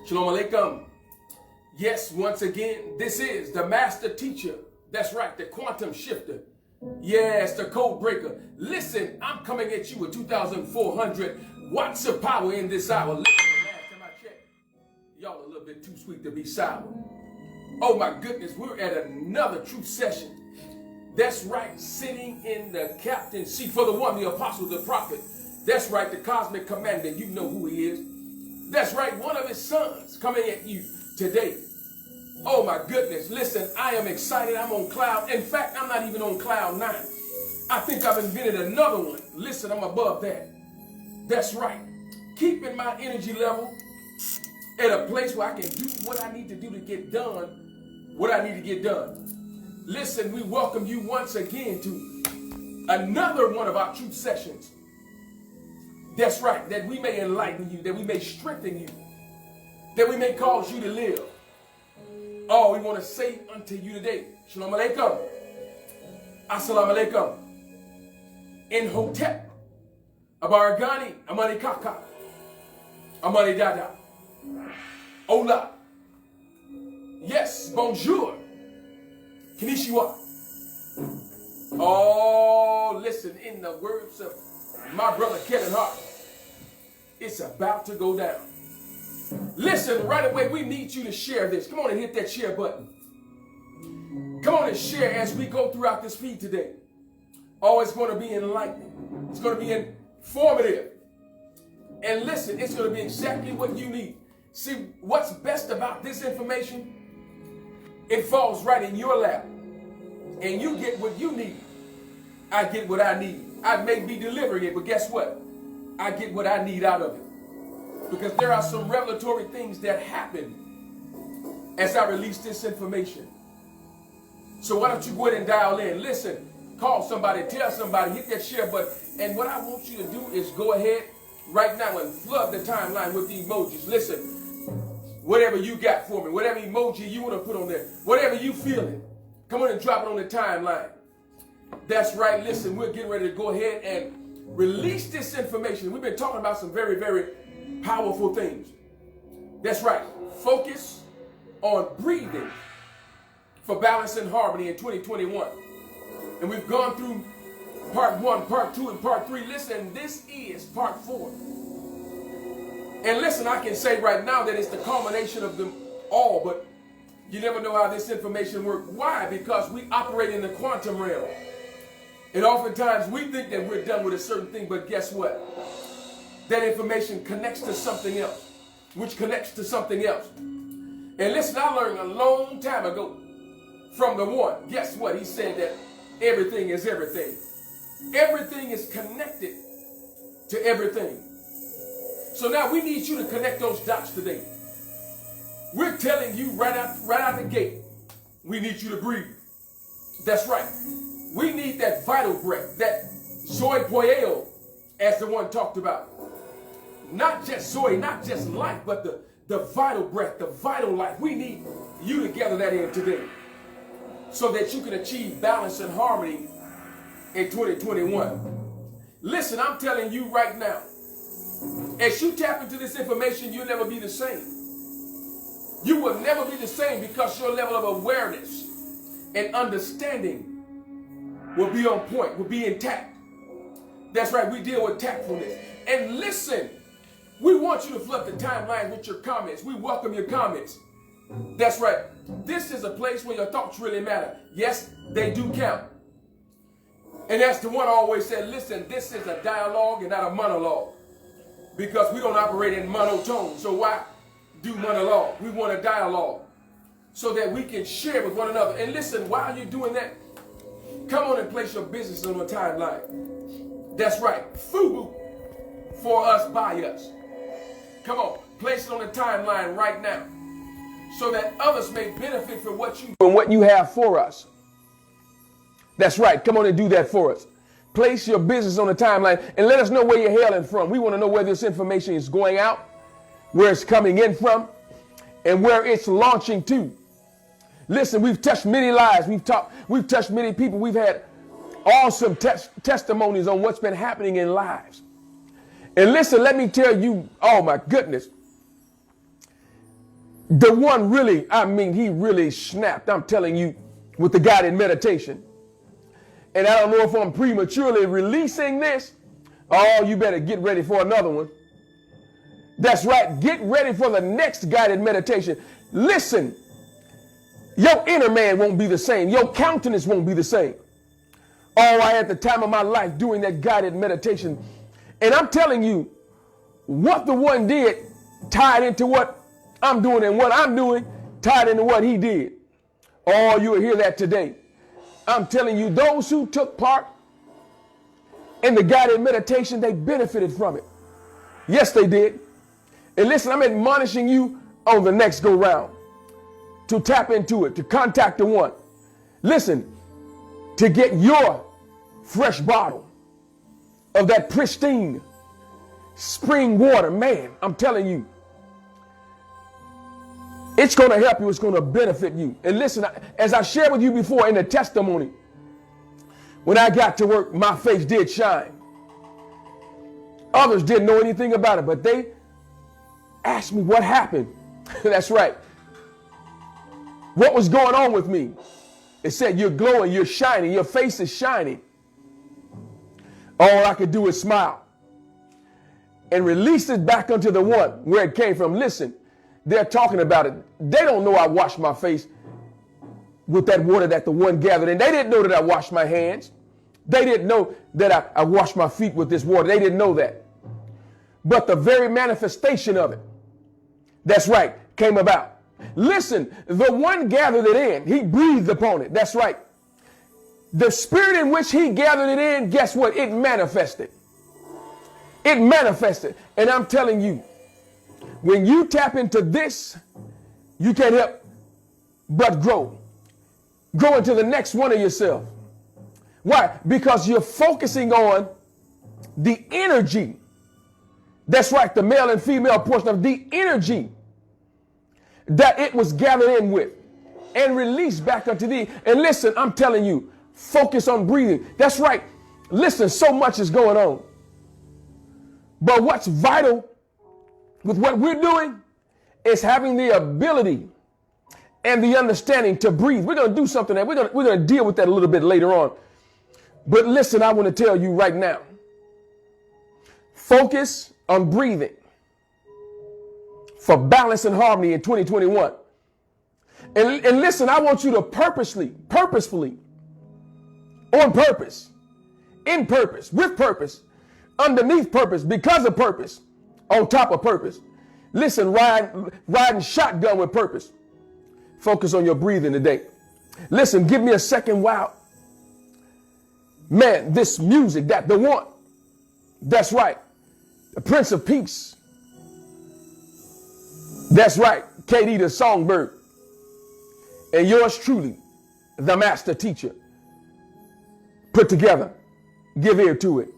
Shalom Alaikum. Yes, once again, this is the master teacher. That's right, the quantum shifter. Yes, the code breaker. Listen, I'm coming at you with 2,400 watts of power in this hour. Listen, the last time I checked, y'all a little bit too sweet to be sour. Oh my goodness, we're at another truth session. That's right, sitting in the captain's seat for the one, the apostle, the prophet. That's right, the cosmic commander. You know who he is. That's right, one of his sons coming at you today. Oh my goodness, listen, I am excited. I'm on cloud. In fact, I'm not even on cloud 9. I think I've invented another one. Listen, I'm above that. That's right, keeping my energy level at a place where I can do what I need to do to get done what I need to get done. Listen, we welcome you once again to another one of our truth sessions. That's right, that we may enlighten you, that we may strengthen you, that we may cause you to live. Oh, we want to say unto you today, Shalom Alaikum, Assalamu Alaikum, in Hotep, Abaragani, Amani Kaka, Amani Dada, Hola, yes, bonjour, Konnichiwa. Oh, listen, in the words of my brother Kevin Hart, it's about to go down. Listen, right away, we need you to share this. Come on and hit that share button. Come on and share as we go throughout this feed today. Oh, it's going to be enlightening. It's going to be informative. And listen, it's going to be exactly what you need. See, what's best about this information? It falls right in your lap. And you get what you need. I get what I need. I may be delivering it, but guess what? I get what I need out of it. Because there are some revelatory things that happen as I release this information. So why don't you go ahead and dial in? Listen, call somebody, tell somebody, hit that share button. And what I want you to do is go ahead right now and flood the timeline with the emojis. Listen, whatever you got for me, whatever emoji you want to put on there, whatever you feeling, come on and drop it on the timeline. That's right. Listen, we're getting ready to go ahead and release this information. We've been talking about some very, very powerful things. That's right. Focus on breathing for balance and harmony in 2021. And we've gone through part 1, part 2, and part 3. Listen, this is part 4. And listen, I can say right now that it's the culmination of them all, but you never know how this information works. Why? Because we operate in the quantum realm. And oftentimes we think that we're done with a certain thing, but guess what? That information connects to something else, which connects to something else. And listen, I learned a long time ago from the one. Guess what? He said that everything is everything. Everything is connected to everything. So now we need you to connect those dots today. We're telling you right out the gate, we need you to breathe. That's right. We need that vital breath, that Zoe Poyeo, as the one talked about. Not just Zoe, not just life, but the vital breath, the vital life. We need you to gather that in today so that you can achieve balance and harmony in 2021. Listen, I'm telling you right now, as you tap into this information, you'll never be the same. You will never be the same because your level of awareness and understanding will be on point, will be intact. That's right, we deal with tactfulness. And listen, we want you to flood the timeline with your comments. We welcome your comments. That's right. This is a place where your thoughts really matter. Yes, they do count. And as the one always said, listen, this is a dialogue and not a monologue. Because we don't operate in monotone. So why do monologue? We want a dialogue so that we can share with one another. And listen, while you're doing that, come on and place your business on the timeline. That's right. FUBU, for us, by us. Come on, place it on the timeline right now so that others may benefit from what you have for us. That's right. Come on and do that for us. Place your business on the timeline and let us know where you're hailing from. We want to know where this information is going out, where it's coming in from, and where it's launching to. Listen, we've touched many lives. We've touched many people. We've had awesome testimonies on what's been happening in lives. And listen, let me tell you, oh my goodness, The one really, I mean, he really snapped, I'm telling you, with the guided meditation. And I don't know if I'm prematurely releasing this. Oh, you better get ready for another one. That's right. Get ready for the next guided meditation. Listen, your inner man won't be the same. Your countenance won't be the same. Oh, I had the time of my life doing that guided meditation. And I'm telling you, what the one did tied into what I'm doing, and what I'm doing tied into what he did. Oh, you'll hear that today. I'm telling you, those who took part in the guided meditation, they benefited from it. Yes, they did. And listen, I'm admonishing you on the next go round to tap into it, to contact the one. Listen, to get your fresh bottle of that pristine spring water. Man, I'm telling you, it's going to help you. It's going to benefit you. And listen, as I shared with you before in the testimony, when I got to work, my face did shine. Others didn't know anything about it, but they asked me what happened. That's right. What was going on with me? It said, you're glowing, you're shining, your face is shining. All I could do is smile and release it back onto the one where it came from. Listen, they're talking about it. They don't know I washed my face with that water that the one gathered. And they didn't know that I washed my hands. They didn't know that I washed my feet with this water. They didn't know that. But the very manifestation of it, that's right, came about. Listen, the one gathered it in. He breathed upon it. That's right. The spirit in which he gathered it in, guess what? It manifested. It manifested. And I'm telling you, when you tap into this, you can't help but grow. Grow into the next one of yourself. Why? Because you're focusing on the energy. That's right, the male and female portion of the energy that it was gathered in with and released back unto thee. And listen, I'm telling you, focus on breathing. That's right. Listen, so much is going on. But what's vital with what we're doing is having the ability and the understanding to breathe. We're going to do something that we're going to deal with that a little bit later on. But listen, I want to tell you right now, focus on breathing for balance and harmony in 2021. And listen, I want you to purposefully, on purpose, in purpose, with purpose, underneath purpose, because of purpose, on top of purpose. Listen, riding shotgun with purpose. Focus on your breathing today. Listen, give me a second while. Man, this music, that the one. That's right. The Prince of Peace. That's right. KD the Songbird. And yours truly, the master teacher. Put together. Give ear to it.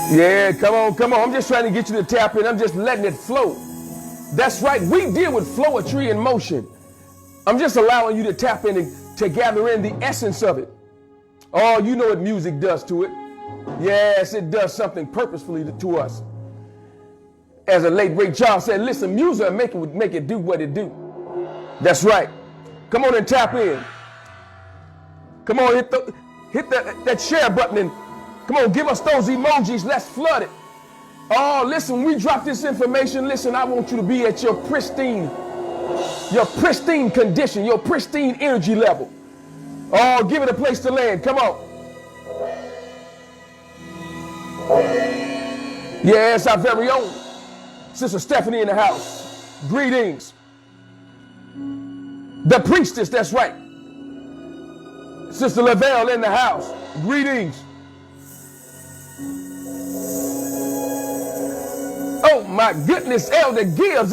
Yeah, come on. I'm just trying to get you to tap in. I'm just letting it flow. That's right. We deal with flowetry in motion. I'm just allowing you to tap in and to gather in the essence of it. Oh, you know what music does to it. Yes, it does something purposefully to us. As a late Ray Charles said, listen, music make it do what it do. That's right. Come on and tap in. Come on, hit that share button and come on, give us those emojis. Let's flood it. Oh, listen, when we drop this information, listen, I want you to be at your pristine condition, your pristine energy level. Oh, give it a place to land. Come on. Yes, our very own Sister Stephanie in the house. Greetings. The priestess, that's right. Sister Alveoli in the house. Greetings. Oh my goodness, Elder Gibbs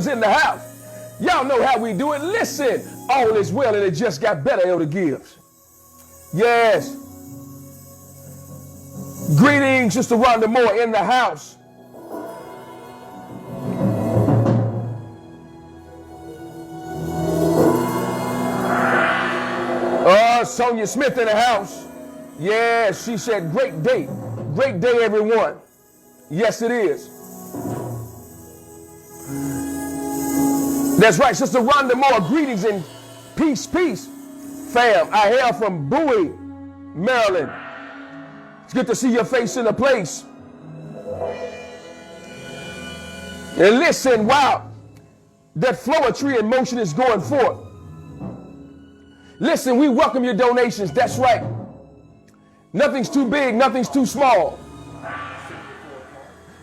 in the house. Y'all know how we do it. Listen, all is well and it just got better, Elder Gibbs. Yes. Greetings, Sister Rhonda Moore in the house. Sonia Smith in the house. Yes, she said, great day, everyone. Yes, it is. That's right, Sister Rhonda Moore. Greetings and peace, fam. I hail from Bowie, Maryland. It's good to see your face in the place. And listen, wow, that flowetry in motion is going forth. Listen, we welcome your donations. That's right. Nothing's too big, nothing's too small.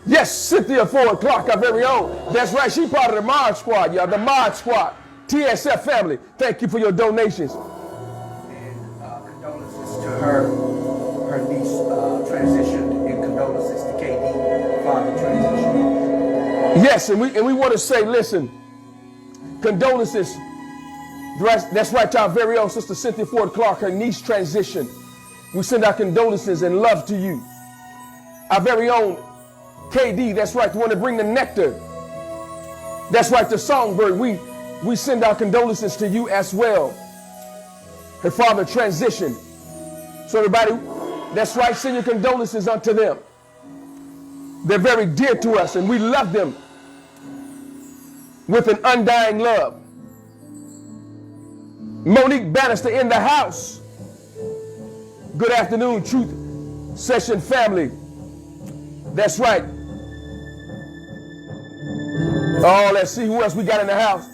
Yes, Cynthia 4 o'clock, our very own. That's right, she's part of the Mod Squad, y'all. The Mod Squad. TSF family. Thank you for your donations. And condolences to her niece transitioned, and condolences to KD, father transitioned. Yes, and we want to say, listen, condolences. That's right, to our very own Sister Cynthia Ford Clark, her niece transitioned. We send our condolences and love to you. Our very own KD, that's right, the one to bring the nectar. That's right, the songbird. We send our condolences to you as well. Her father transitioned. So everybody, that's right, send your condolences unto them. They're very dear to us and we love them with an undying love. Monique Bannister in the house. Good afternoon, Truth Session family. That's right. Oh, let's see who else we got in the house.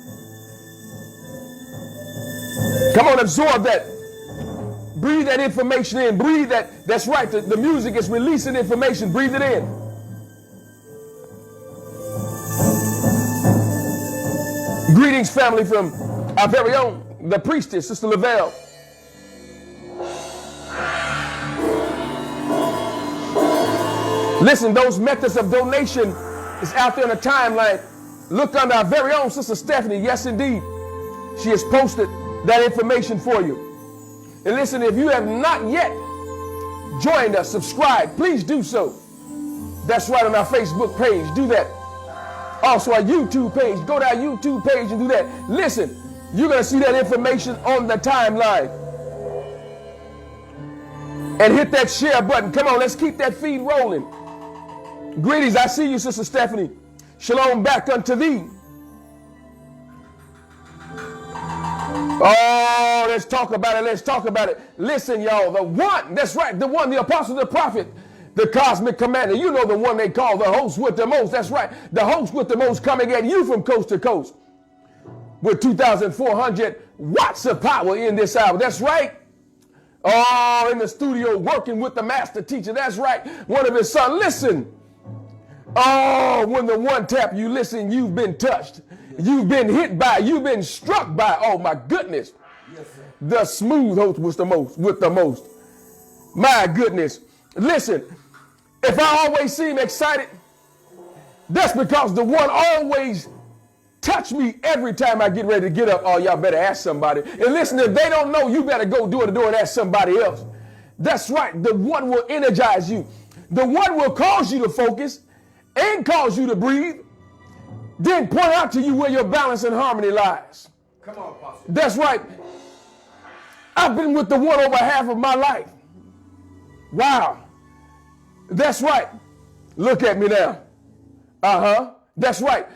Come on, absorb that. Breathe that information in. Breathe that. That's right. The music is releasing information. Breathe it in. Greetings, family, from our very own, the priestess, Sister Lavelle. Listen, those methods of donation is out there on the timeline. Look under our very own Sister Stephanie. Yes, indeed. She has posted that information for you. And listen, if you have not yet joined us, subscribe, please do so. That's right, on our Facebook page. Do that. Also, our YouTube page. Go to our YouTube page and do that. Listen, you're going to see that information on the timeline. And hit that share button. Come on, let's keep that feed rolling. Greetings, I see you, Sister Stephanie. Shalom back unto thee. Oh, let's talk about it. Let's talk about it. Listen, y'all, the one, that's right, the one, the apostle, the prophet, the cosmic commander. You know the one they call the host with the most. That's right, the host with the most, coming at you from coast to coast with 2,400 watts of power in this hour. That's right. Oh, in the studio working with the master teacher. That's right, one of his sons. Listen. Oh, when the one tap you, listen, you've been touched. You've been hit by, you've been struck by, oh my goodness. Yes, the smooth host was the most, with the most. My goodness. Listen, if I always seem excited, that's because the one always touch me every time I get ready to get up. Oh, y'all better ask somebody. And listen, if they don't know, you better go door to door and ask somebody else. That's right. The one will energize you. The one will cause you to focus and cause you to breathe, then point out to you where your balance and harmony lies. Come on, Apostle. That's right. I I've been with the one over half of my life. Wow. That's right. Look at me now. That's right.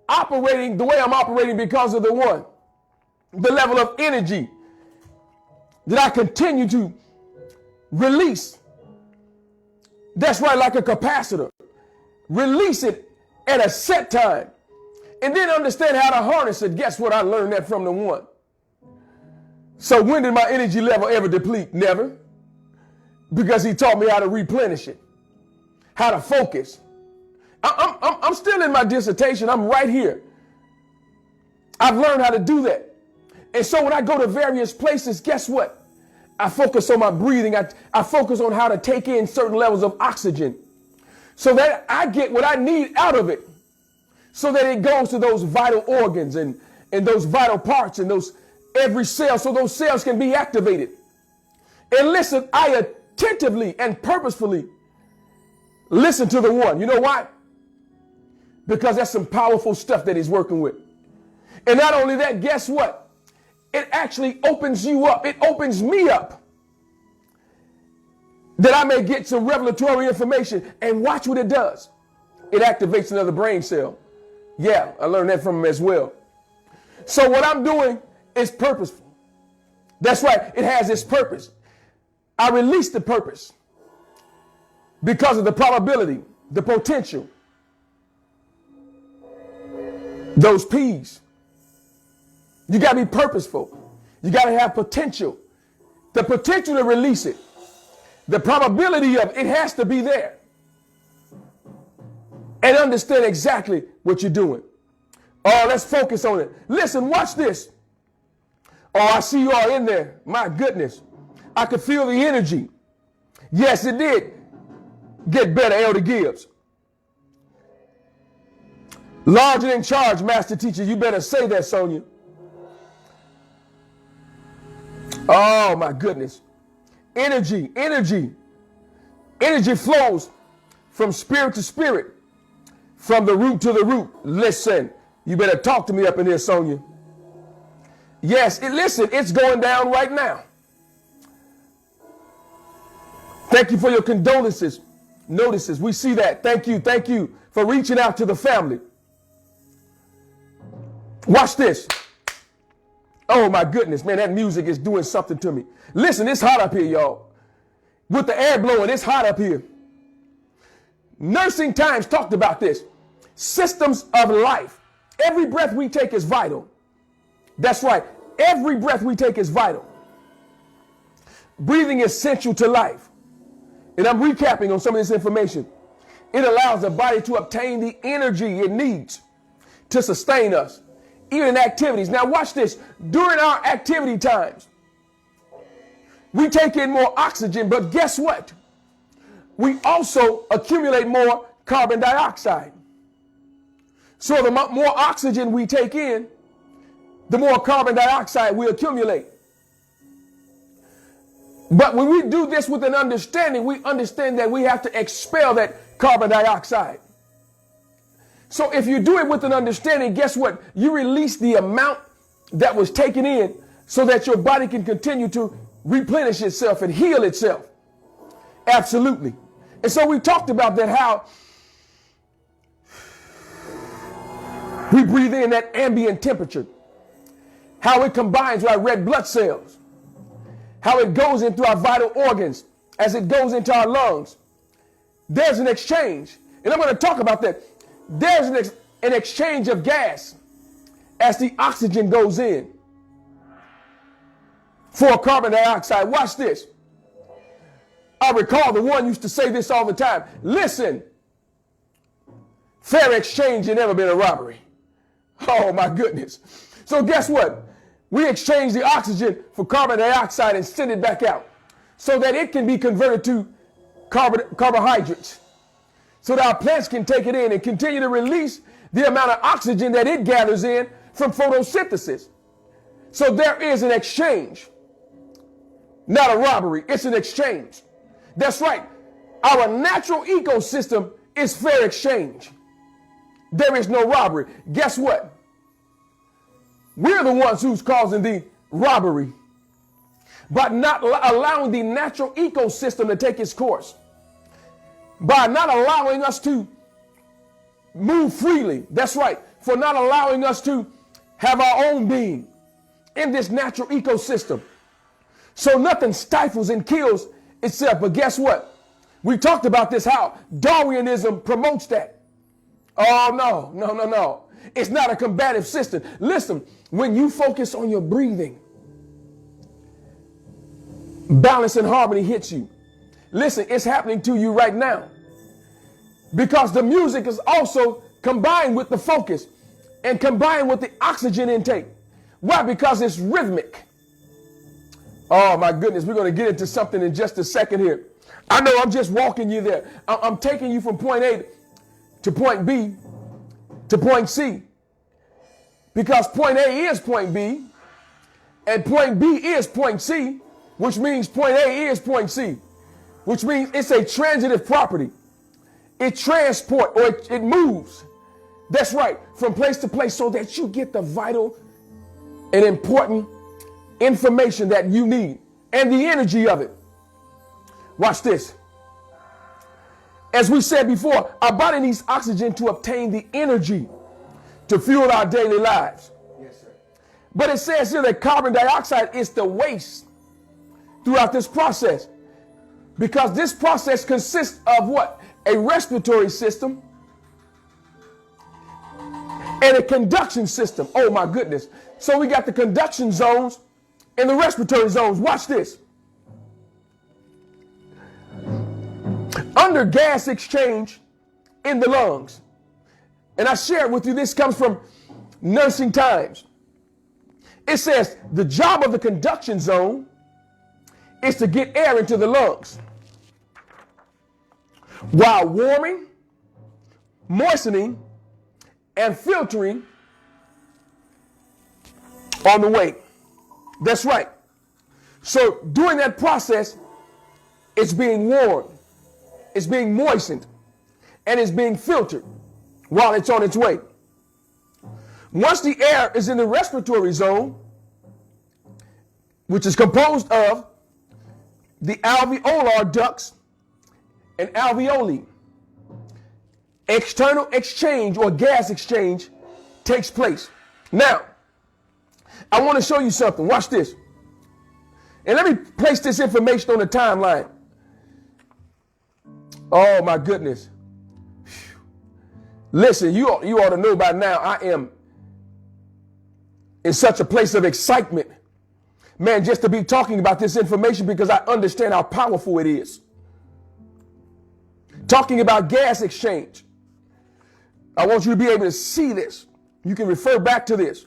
Operating the way I'm operating because of the one. The level of energy that I continue to release. That's right, like a capacitor. Release it at a set time. And then understand how to harness it. Guess what? I learned that from the one. So when did my energy level ever deplete? Never. Because he taught me how to replenish it. How to focus. I'm still in my dissertation. I'm right here. I've learned how to do that. And so when I go to various places, guess what? I focus on my breathing. I focus on how to take in certain levels of oxygen so that I get what I need out of it, so that it goes to those vital organs and those vital parts and those every cell, so those cells can be activated. And listen, I attentively and purposefully listen to the one. You know why? Because that's some powerful stuff that he's working with. And not only that, guess what? It actually opens you up. It opens me up that I may get some revelatory information. And watch what it does. It activates another brain cell. Yeah, I learned that from him as well. So what I'm doing is purposeful. That's right. It has its purpose. I release the purpose because of the probability, the potential. Those P's. You got to be purposeful. You got to have potential. The potential to release it. The probability of it has to be there. And understand exactly what you're doing. Oh, let's focus on it. Listen, watch this. Oh, I see you all in there. My goodness. I could feel the energy. Yes, it did get better, Elder Gibbs. Large and in charge, Master Teacher. You better say that, Sonia. Oh, my goodness. Energy. Energy flows from spirit to spirit, from the root to the root. Listen, you better talk to me up in here, Sonia. Yes, listen, it's going down right now. Thank you for your condolences. Notices, we see that. Thank you for reaching out to the family. Watch this. Oh my goodness, man, that music is doing something to me. Listen, it's hot up here, y'all. With the air blowing, it's hot up here. Nursing Times talked about this. Systems of life. Every breath we take is vital. That's right. Every breath we take is vital. Breathing is essential to life. And I'm recapping on some of this information. It allows the body to obtain the energy it needs to sustain us, even in activities. Now watch this. During our activity times, we take in more oxygen, but guess what? We also accumulate more carbon dioxide. So the more oxygen we take in, the more carbon dioxide we accumulate. But when we do this with an understanding, we understand that we have to expel that carbon dioxide. So if you do it with an understanding, guess what? You release the amount that was taken in so that your body can continue to replenish itself and heal itself. Absolutely. And so we talked about that, how we breathe in that ambient temperature, how it combines with our red blood cells, how it goes into our vital organs as it goes into our lungs. There's an exchange. And I'm going to talk about that. There's an exchange of gas as the oxygen goes in for carbon dioxide. Watch this. I recall the one used to say this all the time. Listen, fair exchange has never been a robbery. Oh my goodness. So guess what? We exchange the oxygen for carbon dioxide and send it back out so that it can be converted to carbohydrates, so that our plants can take it in and continue to release the amount of oxygen that it gathers in from photosynthesis. So there is an exchange, not a robbery. It's an exchange. That's right. Our natural ecosystem is fair exchange. There is no robbery. Guess what? We're the ones who's causing the robbery. by not allowing the natural ecosystem to take its course, by not allowing us to move freely. That's right, for not allowing us to have our own being in this natural ecosystem. So nothing stifles and kills itself. But guess what? We talked about this, how Darwinism promotes that. Oh, no. It's not a combative system. Listen, when you focus on your breathing, balance and harmony hits you. Listen, it's happening to you right now. Because the music is also combined with the focus and combined with the oxygen intake. Why? Because it's rhythmic. Oh my goodness, we're going to get into something in just a second here. I know I'm just walking you there. I'm taking you from point A to point B to point C. Because point A is point B and point B is point C, which means point A is point C, which means it's a transitive property. It transports or it moves. That's right, from place to place so that you get the vital and important information that you need and the energy of it. Watch this. As we said before, our body needs oxygen to obtain the energy to fuel our daily lives. Yes, sir. But it says here that carbon dioxide is the waste throughout this process, because this process consists of what? A respiratory system and a conduction system. Oh my goodness. So we got the conduction zones and the respiratory zones. Watch this. Under gas exchange in the lungs, and I shared with you, this comes from Nursing Times. It says the job of the conduction zone is to get air into the lungs while warming, moistening, and filtering on the way. That's right. So during that process, it's being warmed, it's being moistened, and it's being filtered while it's on its way. Once the air is in the respiratory zone, which is composed of the alveolar ducts and alveoli, external exchange or gas exchange takes place. Now, I want to show you something. Watch this. And let me place this information on the timeline. Oh my goodness. Listen, you ought to know by now, I am in such a place of excitement, man, just to be talking about this information, because I understand how powerful it is. Talking about gas exchange. I want you to be able to see this. You can refer back to this.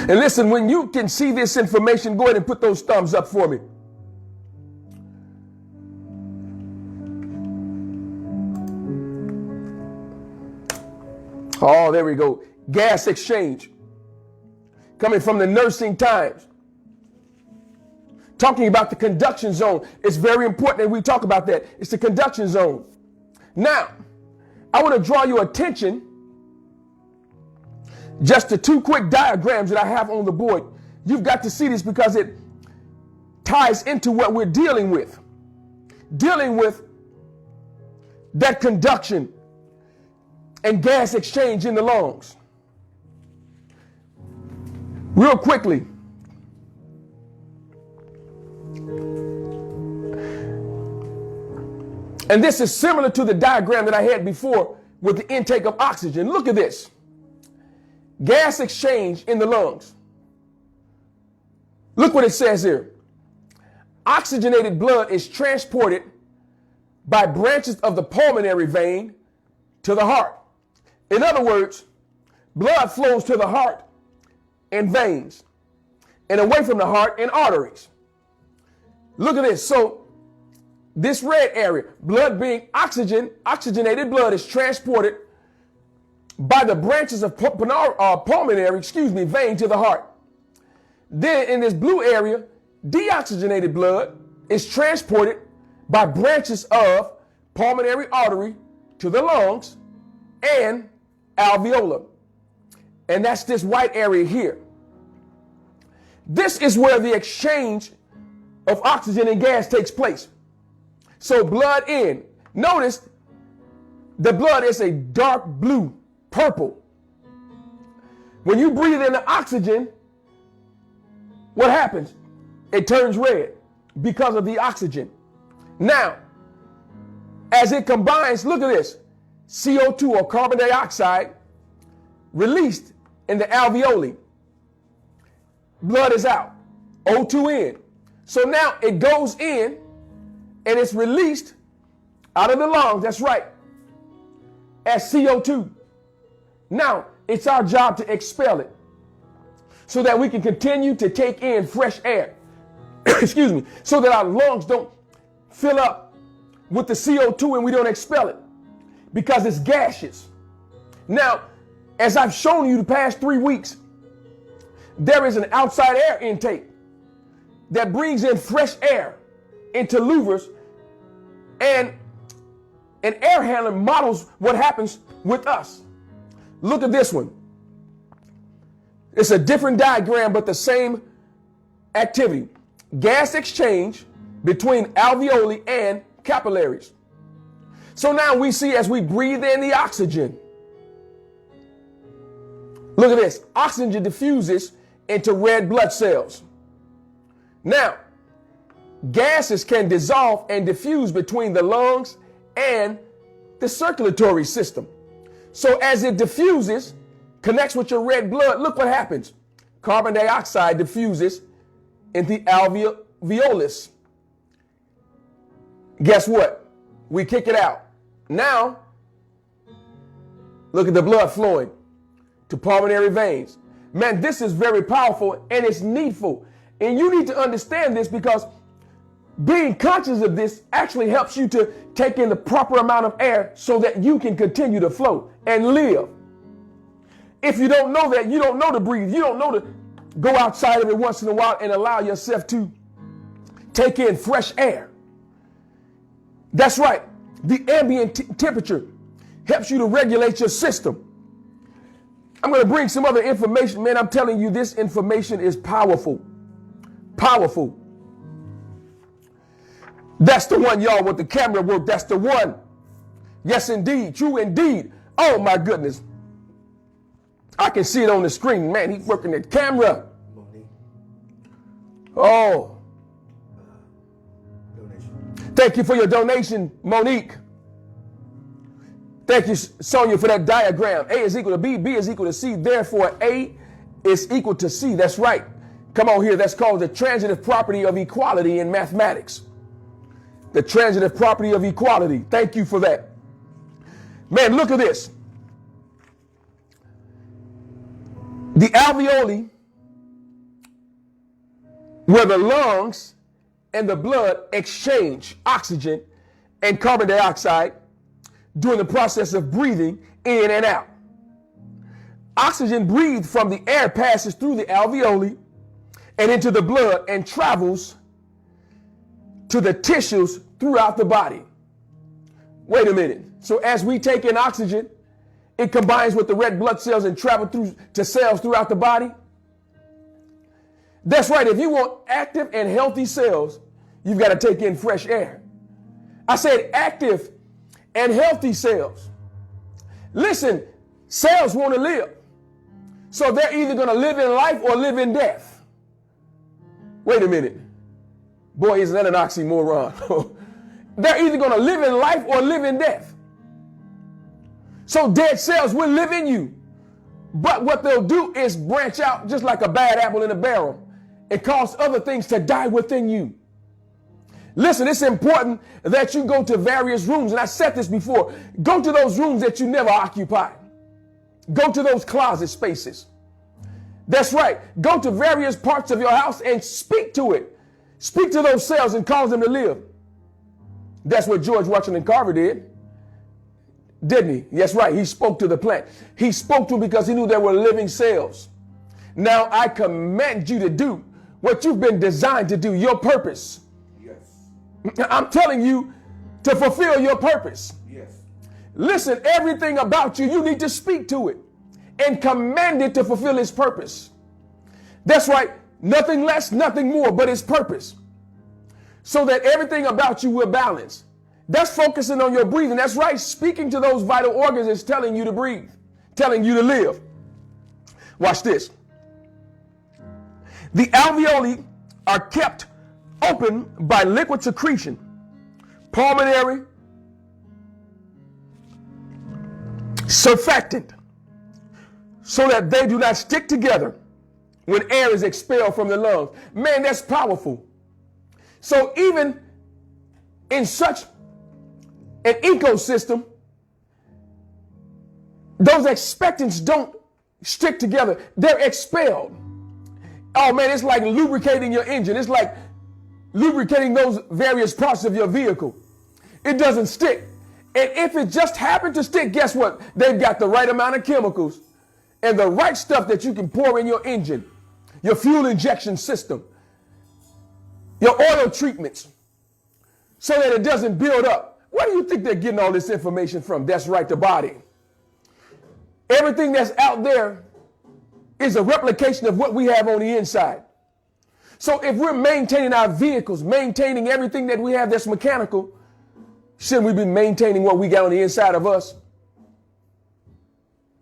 And listen, when you can see this information, go ahead and put those thumbs up for me. Oh, there we go. Gas exchange. Coming from the Nursing Times. Talking about the conduction zone. It's very important that we talk about that. It's the conduction zone. Now, I want to draw your attention just to two quick diagrams that I have on the board. You've got to see this because it ties into what we're dealing with. Dealing with that conduction and gas exchange in the lungs. Real quickly. And this is similar to the diagram that I had before with the intake of oxygen. Look at this. Gas exchange in the lungs. Look what it says here. Oxygenated blood is transported by branches of the pulmonary vein to the heart. In other words, blood flows to the heart and veins, and away from the heart and arteries. Look at this. So this red area, blood being oxygenated blood is transported by the branches of pulmonary vein to the heart. Then in this blue area, deoxygenated blood is transported by branches of pulmonary artery to the lungs and alveolar. And that's this white area here. This is where the exchange of oxygen and gas takes place. So blood in. Notice the blood is a dark blue, purple. When you breathe in the oxygen, what happens? It turns red because of the oxygen. Now, as it combines, look at this, CO2 or carbon dioxide released in the alveoli. Blood is out, O2 in. So now it goes in and it's released out of the lungs, that's right, as CO2. Now, it's our job to expel it so that we can continue to take in fresh air. Excuse me, so that our lungs don't fill up with the CO2 and we don't expel it because it's gaseous. Now, as I've shown you the past 3 weeks, there is an outside air intake that brings in fresh air into louvers, and an air handler models what happens with us. Look at this one. It's a different diagram, but the same activity. Gas exchange between alveoli and capillaries. So now we see as we breathe in the oxygen. Look at this. Oxygen diffuses into red blood cells. Now, gases can dissolve and diffuse between the lungs and the circulatory system. So as it diffuses, connects with your red blood, look what happens. Carbon dioxide diffuses in the alveolus. Guess what? We kick it out. Now, look at the blood flowing to pulmonary veins. Man, this is very powerful and it's needful. And you need to understand this because being conscious of this actually helps you to take in the proper amount of air so that you can continue to flow and live. If you don't know that, you don't know to breathe. You don't know to go outside every once in a while and allow yourself to take in fresh air. That's right. The ambient temperature helps you to regulate your system. I'm going to bring some other information. Man, I'm telling you, this information is powerful. Powerful. That's the one, y'all, with the camera work. That's the one. Yes, indeed. True, indeed. Oh, my goodness. I can see it on the screen. Man, he's working the camera. Oh. Thank you for your donation, Monique. Thank you, Sonia, for that diagram. A is equal to B, B is equal to C. Therefore, A is equal to C. That's right. Come on here. That's called the transitive property of equality in mathematics. The transitive property of equality. Thank you for that. Man, look at this. The alveoli, where the lungs and the blood exchange oxygen and carbon dioxide during the process of breathing in and out. Oxygen breathed from the air passes through the alveoli and into the blood and travels to the tissues throughout the body. Wait a minute. So as we take in oxygen, it combines with the red blood cells and travel through to cells throughout the body. That's right. If you want active and healthy cells, you've got to take in fresh air. I said active and healthy cells. Listen, cells want to live. So they're either going to live in life or live in death. Wait a minute. Boy, isn't that an oxymoron? They're either going to live in life or live in death. So dead cells will live in you. But what they'll do is branch out just like a bad apple in a barrel and cause other things to die within you. Listen, it's important that you go to various rooms. And I said this before. Go to those rooms that you never occupy. Go to those closet spaces. That's right. Go to various parts of your house and speak to it. Speak to those cells and cause them to live. That's what George Washington Carver did. Didn't he? Yes, right. He spoke to the plant. He spoke to them because he knew there were living cells. Now I command you to do what you've been designed to do, your purpose. Yes. I'm telling you to fulfill your purpose. Yes. Listen, everything about you, you need to speak to it and command it to fulfill its purpose. That's right. Nothing less, nothing more, but its purpose. So that everything about you will balance. That's focusing on your breathing. That's right. Speaking to those vital organs is telling you to breathe, telling you to live. Watch this. The alveoli are kept open by liquid secretion, pulmonary surfactant, so that they do not stick together when air is expelled from the lungs. Man, that's powerful. So even in such an ecosystem, those expectants don't stick together. They're expelled. Oh man, it's like lubricating your engine. It's like lubricating those various parts of your vehicle. It doesn't stick. And if it just happened to stick, guess what? They've got the right amount of chemicals and the right stuff that you can pour in your engine, your fuel injection system, your oil treatments, so that it doesn't build up. Where do you think they're getting all this information from? That's right, the body. Everything that's out there is a replication of what we have on the inside. So if we're maintaining our vehicles, maintaining everything that we have that's mechanical, shouldn't we be maintaining what we got on the inside of us?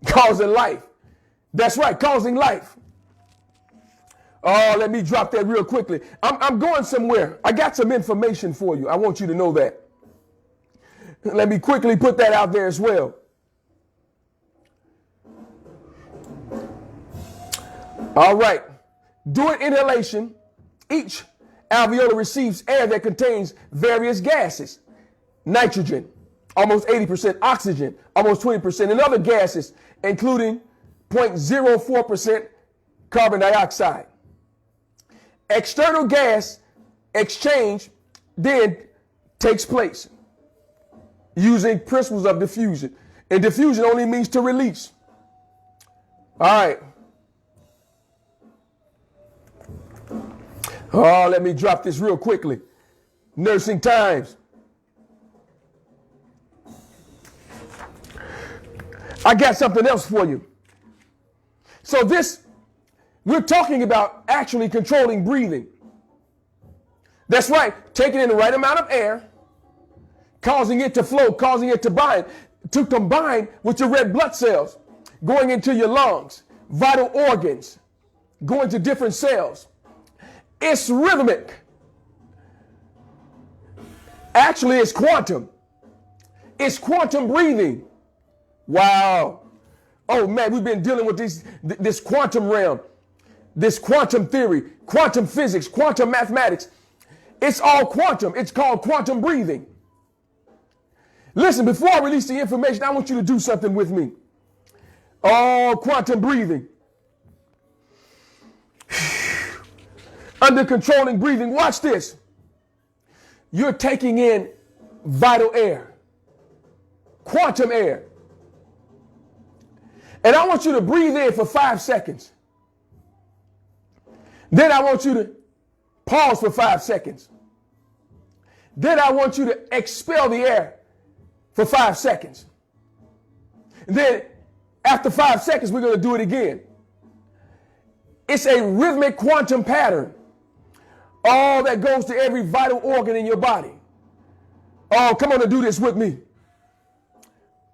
Causing life. That's right, causing life. Oh, let me drop that real quickly. I'm going somewhere. I got some information for you. I want you to know that. Let me quickly put that out there as well. All right. During inhalation, each alveoli receives air that contains various gases. Nitrogen, almost 80%, oxygen, almost 20%, and other gases, including 0.04% carbon dioxide. External gas exchange then takes place using principles of diffusion. And diffusion only means to release. All right. Oh, let me drop this real quickly. Nursing times. I got something else for you. So we're talking about actually controlling breathing. That's right, taking in the right amount of air, causing it to flow, causing it to combine with your red blood cells, going into your lungs, vital organs, going to different cells. It's rhythmic. Actually, it's quantum. It's quantum breathing. Wow. Oh man, we've been dealing with this quantum realm, this quantum theory, quantum physics, quantum mathematics. It's all quantum. It's called quantum breathing. Listen, before I release the information, I want you to do something with me. Oh, quantum breathing. Under controlling breathing, watch this. You're taking in vital air, quantum air. And I want you to breathe in for 5 seconds. Then I want you to pause for 5 seconds. Then I want you to expel the air for 5 seconds. And then after 5 seconds, we're going to do it again. It's a rhythmic quantum pattern. All that goes to every vital organ in your body. Oh, come on and do this with me.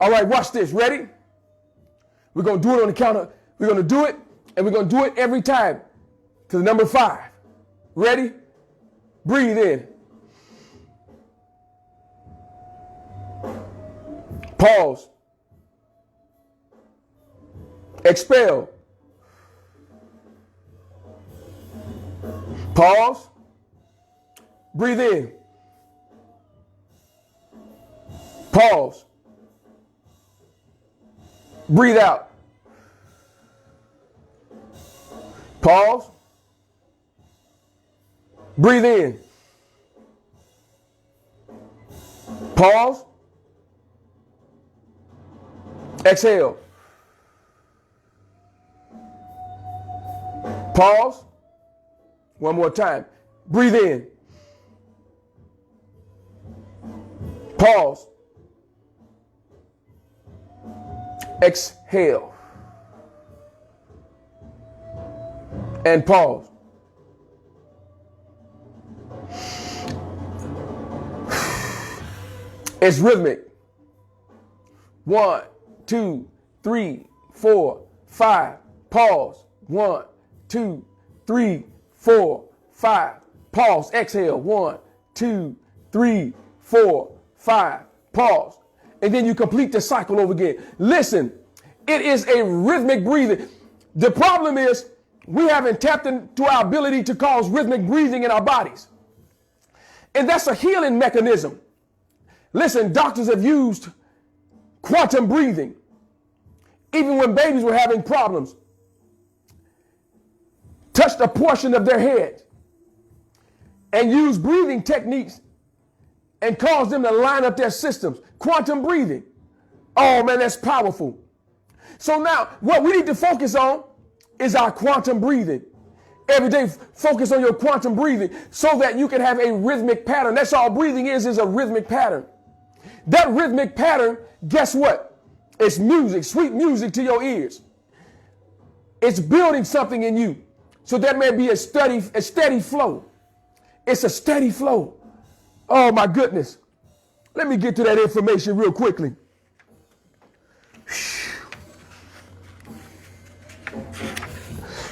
All right, watch this. Ready? We're going to do it on the count of, we're going to do it, and we're going to do it every time to the number 5. Ready? Breathe in. Pause. Expel. Pause. Breathe in. Pause. Breathe out. Pause. Breathe in. Pause. Exhale. Pause. One more time. Breathe in. Pause. Exhale. And pause. It's rhythmic. 1, 2, 3, 4, 5. Pause. 1, 2, 3, 4, 5. Pause. Exhale. 1, 2, 3, 4, 5. Pause. And then you complete the cycle over again. Listen, it is a rhythmic breathing. The problem is we haven't tapped into our ability to cause rhythmic breathing in our bodies. And that's a healing mechanism. Listen, doctors have used quantum breathing, even when babies were having problems, touched a portion of their head and used breathing techniques and caused them to line up their systems. Quantum breathing. Oh man, that's powerful. So now what we need to focus on is our quantum breathing. Every day, focus on your quantum breathing so that you can have a rhythmic pattern. That's all breathing is a rhythmic pattern. That rhythmic pattern, guess what? It's music, sweet music to your ears. It's building something in you. So that may be a steady flow. It's a steady flow. Oh my goodness. Let me get to that information real quickly.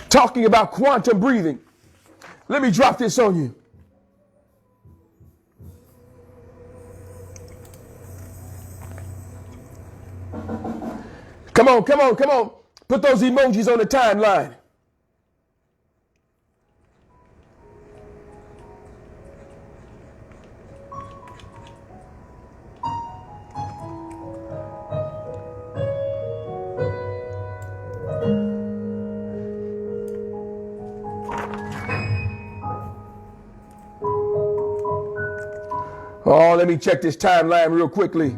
Talking about quantum breathing. Let me drop this on you. Come on, come on, come on. Put those emojis on the timeline. Oh, let me check this timeline real quickly.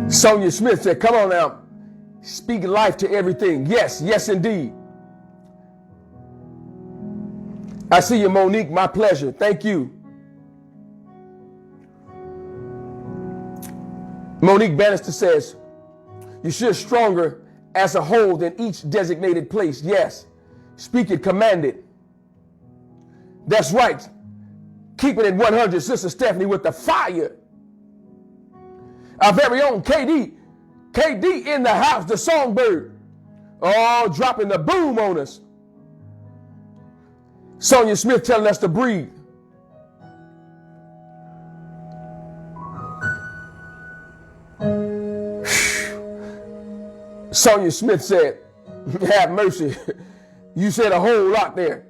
Sonia Smith said, come on now, speak life to everything. Yes, yes, indeed. I see you, Monique. My pleasure. Thank you. Monique Bannister says, you should stronger as a whole than each designated place. Yes. Speak it, command it. That's right. Keep it at 100, Sister Stephanie, with the fire. Our very own KD in the house, the songbird. Oh, dropping the boom on us. Sonia Smith telling us to breathe. Sonia Smith said, have mercy. You said a whole lot there.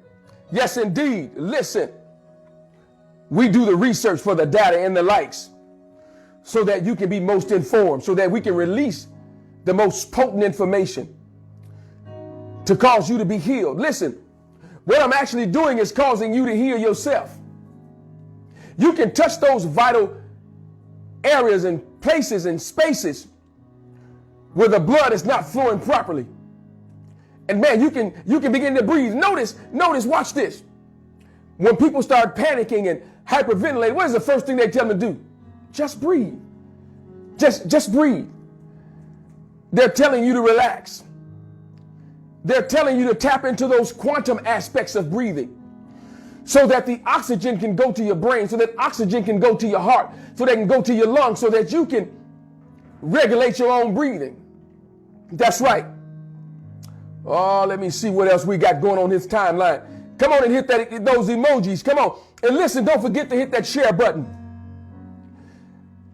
Yes, indeed. Listen, we do the research for the data and the likes so that you can be most informed, so that we can release the most potent information to cause you to be healed. Listen, what I'm actually doing is causing you to heal yourself. You can touch those vital areas and places and spaces where the blood is not flowing properly. And man, you can begin to breathe. Notice, watch this. When people start panicking and hyperventilating, what is the first thing they tell them to do? Just breathe. Just breathe. They're telling you to relax. They're telling you to tap into those quantum aspects of breathing so that the oxygen can go to your brain, so that oxygen can go to your heart, so that it can go to your lungs, so that you can regulate your own breathing. That's right. Oh, let me see what else we got going on this timeline. Come on and hit those emojis. Come on. And listen, don't forget to hit that share button.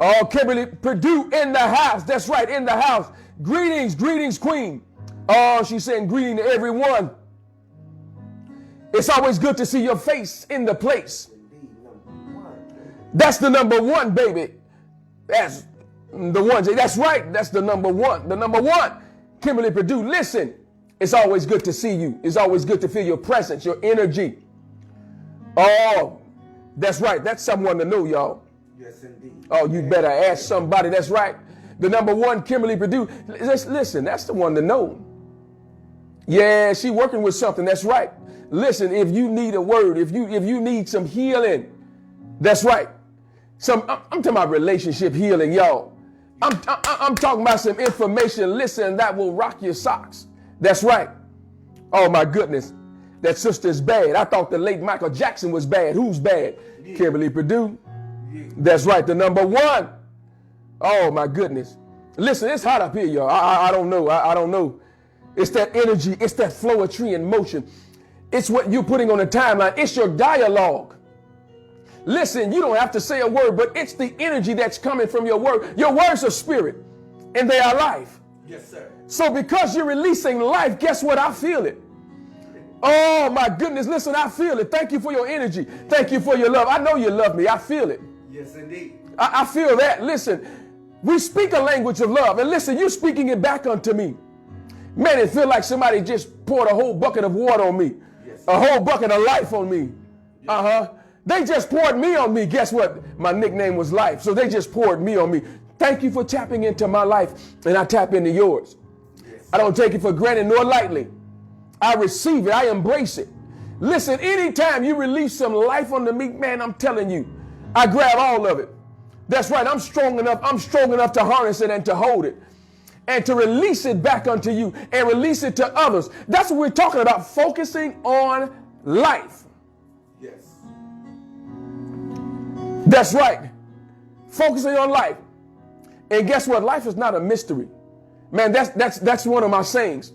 Oh, Kimberly Purdue in the house. That's right, in the house. Greetings, Queen. Oh, she's saying greeting to everyone. It's always good to see your face in the place. That's the number one, baby. That's the one. That's right. That's the number one. The number one. Kimberly Purdue, listen. It's always good to see you. It's always good to feel your presence, your energy. Oh, that's right. That's someone to know, y'all. Yes, indeed. Oh, you better ask somebody. That's right. The number one, Kimberly Purdue. Listen, that's the one to know. Yeah, she working with something. That's right. Listen, if you need a word, if you need some healing, that's right. I'm talking about relationship healing, y'all. I'm talking about some information, listen, that will rock your socks. That's right. Oh my goodness. That sister is bad. I thought the late Michael Jackson was bad. Who's bad? Yeah. Kimberly Purdue. Yeah. That's right, the number one. Oh my goodness. Listen, it's hot up here, y'all. I don't know. I don't know. It's that energy. It's that flow of tree in motion. It's what you're putting on the timeline. It's your dialogue. Listen, you don't have to say a word, but it's the energy that's coming from your word. Your words are spirit, and they are life. Yes, sir. So because you're releasing life, guess what? I feel it. Oh, my goodness. Listen, I feel it. Thank you for your energy. Thank you for your love. I know you love me. I feel it. Yes, indeed. I feel that. Listen, we speak a language of love. And listen, you're speaking it back unto me. Man, it feels like somebody just poured a whole bucket of water on me. Yes. A whole bucket of life on me. Yes. They just poured me on me. Guess what? My nickname was Life. So they just poured me on me. Thank you for tapping into my life, and I tap into yours. Yes. I don't take it for granted nor lightly. I receive it. I embrace it. Listen, anytime you release some life onto me, man, I'm telling you, I grab all of it. That's right. I'm strong enough. I'm strong enough to harness it and to hold it and to release it back unto you and release it to others. That's what we're talking about, focusing on life. Yes. That's right. Focusing on life. And guess what? Life is not a mystery. Man, that's one of my sayings.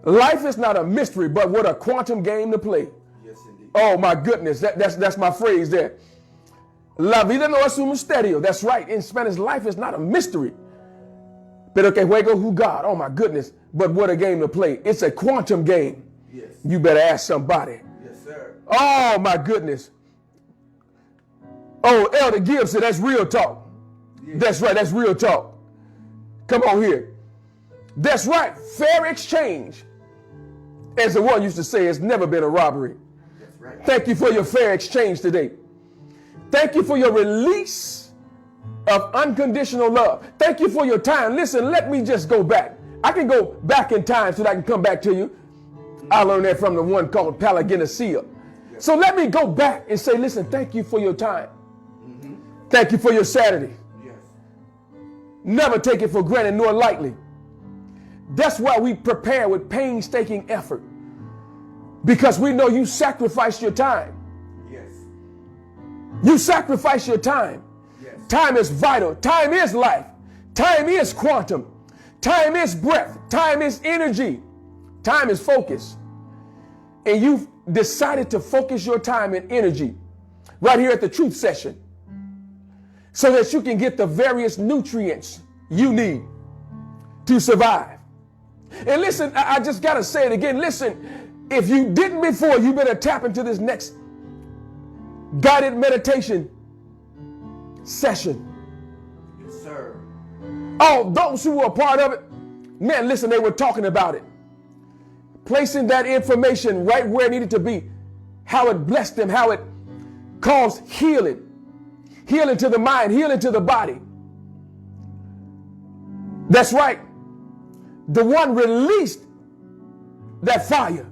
Life is not a mystery, but what a quantum game to play. Yes, indeed. Oh my goodness, that's my phrase there. La vida no es un misterio. That's right. In Spanish, life is not a mystery. Pero que juego jugar. Oh my goodness, but what a game to play. It's a quantum game. Yes. You better ask somebody. Yes, sir. Oh my goodness. Oh, Elder Gibbs said that's real talk. Yes. That's right, that's real talk. Come on here. That's right, fair exchange. As the one used to say, it's never been a robbery. That's right. Thank you for your fair exchange today. Thank you for your release of unconditional love. Thank you for your time. Listen, let me just go back. I can go back in time so that I can come back to you. I learned that from the one called Palagenesia. Yes. So let me go back and say, listen, thank you for your time. Mm-hmm. Thank you for your Saturday. Yes. Never take it for granted nor lightly. That's why we prepare with painstaking effort, because we know you sacrifice your time. Yes. You sacrifice your time. Yes. Time is vital. Time is life. Time is quantum. Time is breath. Time is energy. Time is focus. And you've decided to focus your time and energy right here at the Truth Session so that you can get the various nutrients you need to survive. And listen, I just got to say it again. Listen, if you didn't before, you better tap into this next guided meditation session. Yes, sir. Oh, those who were a part of it, man, listen, they were talking about it. Placing that information right where it needed to be, how it blessed them, how it caused healing. Healing to the mind, healing to the body. That's right. The one released that fire.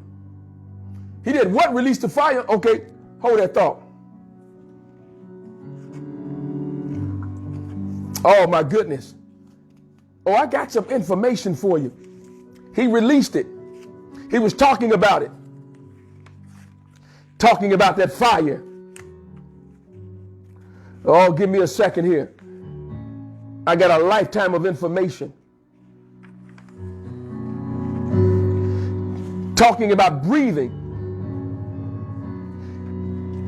He did what? Released the fire? Okay, hold that thought. Oh my goodness. Oh, I got some information for you. He released it. He was talking about it. Talking about that fire. Oh, give me a second here. I got a lifetime of information. Talking about breathing.